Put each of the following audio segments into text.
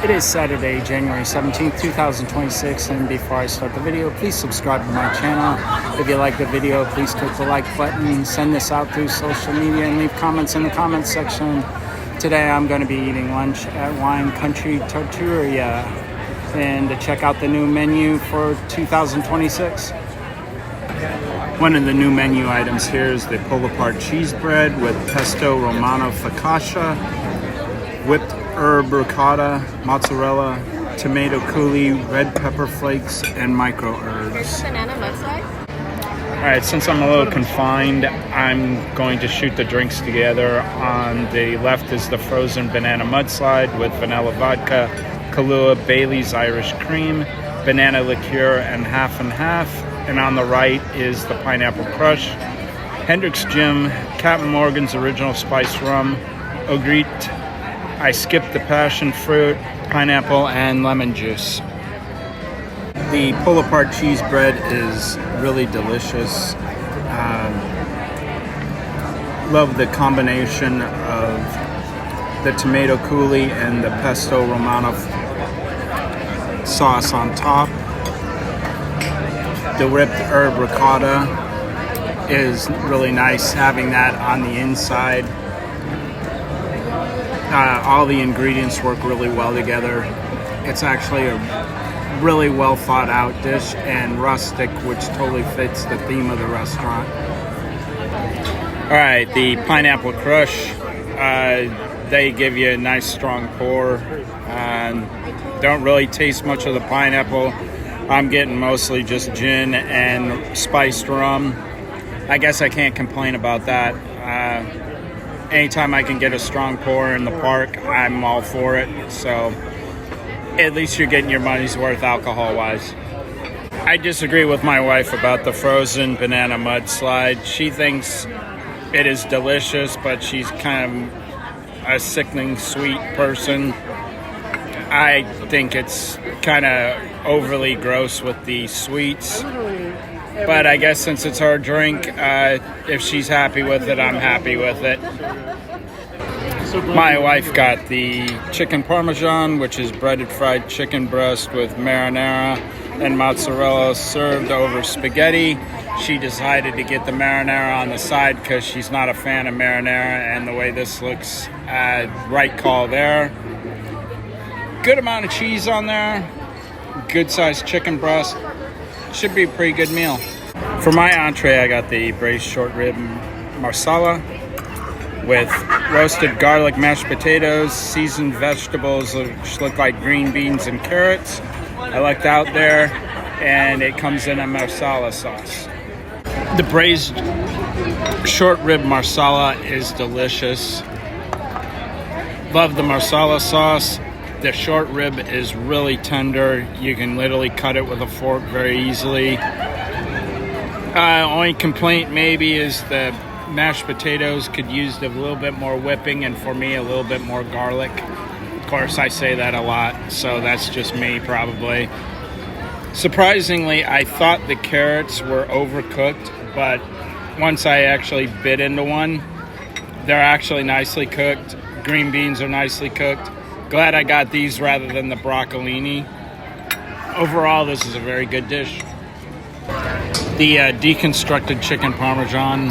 It is Saturday, January 17th, 2026, and before I start the video, please subscribe to my channel. If you like the video, please click the like button, send this out through social media, and leave comments in the comments section. Today I'm going to be eating lunch at Wine Country Trattoria, and to check out the new menu for 2026. One of the new menu items here is the pull-apart cheese bread with pesto romano focaccia, whipped herb ricotta, mozzarella, tomato coulis, red pepper flakes, and micro herbs. Banana mudslide? Alright, since I'm a little confined, I'm going to shoot the drinks together. On the left is the frozen banana mudslide with vanilla vodka, Kahlua, Bailey's Irish cream, banana liqueur, and half. And on the right is the pineapple crush, Hendrick's Gin, Captain Morgan's original spice rum, Ogrit. I skipped the passion fruit, pineapple, and lemon juice. The pull-apart cheese bread is really delicious. Love the combination of the tomato coulis and the pesto romano sauce on top. The whipped herb ricotta is really nice, having that on the inside. All the ingredients work really well together. It's actually a really well thought out dish and rustic, which totally fits the theme of the restaurant. All right, the pineapple crush, they give you a nice strong pour. Don't really taste much of the pineapple. I'm getting mostly just gin and spiced rum. I guess I can't complain about that. Anytime I can get a strong pour in the park, I'm all for it. So at least you're getting your money's worth alcohol-wise. I disagree with my wife about the frozen banana mudslide. She thinks it is delicious, but she's kind of a sickening sweet person. I think it's kind of overly gross with the sweets. But I guess since it's her drink, if she's happy with it, I'm happy with it. My wife got the chicken parmesan, which is breaded fried chicken breast with marinara and mozzarella served over spaghetti. She decided to get the marinara on the side because she's not a fan of marinara, and the way this looks, right call there. Good amount of cheese on there. Good sized chicken breast. Should be a pretty good meal. For my entree, I got the braised short rib marsala with roasted garlic mashed potatoes, seasoned vegetables which look like green beans and carrots. I lucked out there, and it comes in a marsala sauce. The braised short rib marsala is delicious. Love the marsala sauce. The short rib is really tender. You can literally cut it with a fork very easily. Only complaint maybe is the mashed potatoes could use a little bit more whipping, and for me a little bit more garlic. Of course, I say that a lot, so that's just me probably. Surprisingly, I thought the carrots were overcooked, but once I actually bit into one, they're actually nicely cooked. Green beans are nicely cooked. Glad I got these rather than the broccolini. Overall, this is a very good dish. The deconstructed chicken parmesan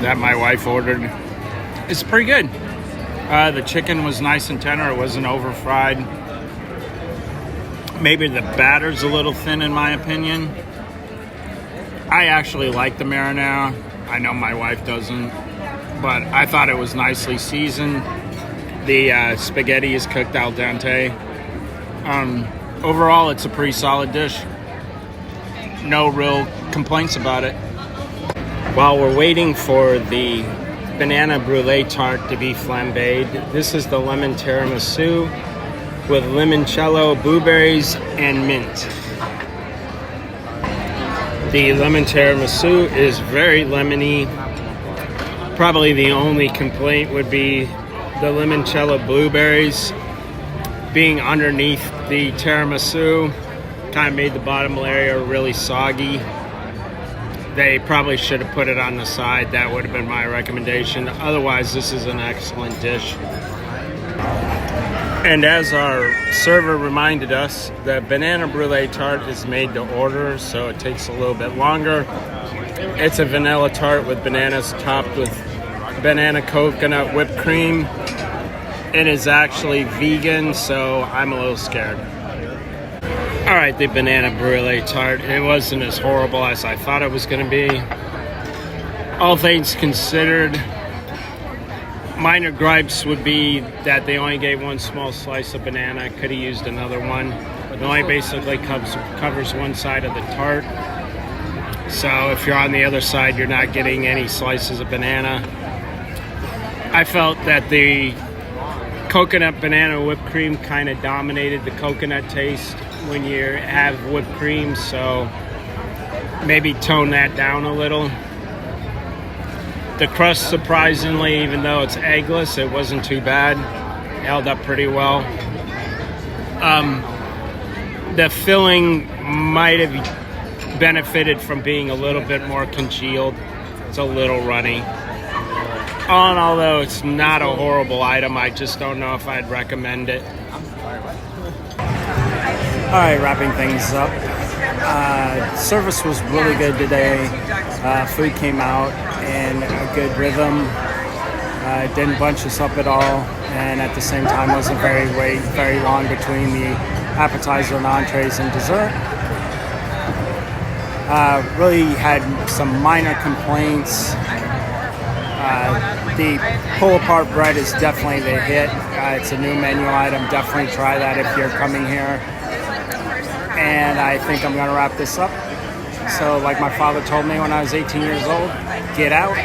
that my wife ordered is pretty good. The chicken was nice and tender. It wasn't over fried. Maybe the batter's a little thin in my opinion. I actually like the marinara. I know my wife doesn't, but I thought it was nicely seasoned. The spaghetti is cooked al dente. Overall, it's a pretty solid dish. No real complaints about it. While we're waiting for the banana brulee tart to be flambéed, this is the lemon tiramisu with limoncello, blueberries, and mint. The lemon tiramisu is very lemony. Probably the only complaint would be the limoncello blueberries being underneath the tiramisu. Kind of made the bottom area really soggy. They probably should have put it on the side. That would have been my recommendation. Otherwise, this is an excellent dish. And as our server reminded us, the banana brulee tart is made to order, so it takes a little bit longer. It's a vanilla tart with bananas topped with banana coconut whipped cream. It is actually vegan, so I'm a little scared. All right, the banana brulee tart. It wasn't as horrible as I thought it was going to be. All things considered, minor gripes would be that they only gave one small slice of banana. Could have used another one. It only basically covers one side of the tart. So if you're on the other side, you're not getting any slices of banana. I felt that the coconut banana whipped cream kind of dominated the coconut taste when you have whipped cream, so maybe tone that down a little. The crust, surprisingly, even though it's eggless, it wasn't too bad. It held up pretty well. The filling might have benefited from being a little bit more congealed. It's a little runny. All in all, though, it's not a horrible item. I just don't know if I'd recommend it. All right, wrapping things up. Service was really good today. Food came out in a good rhythm. Didn't bunch us up at all, and at the same time wasn't very long between the appetizer and entrees and dessert. Really had some minor complaints. The pull-apart bread is definitely the hit. It's a new menu item. Definitely try that if you're coming here. And I think I'm going to wrap this up. So like my father told me when I was 18 years old, get out,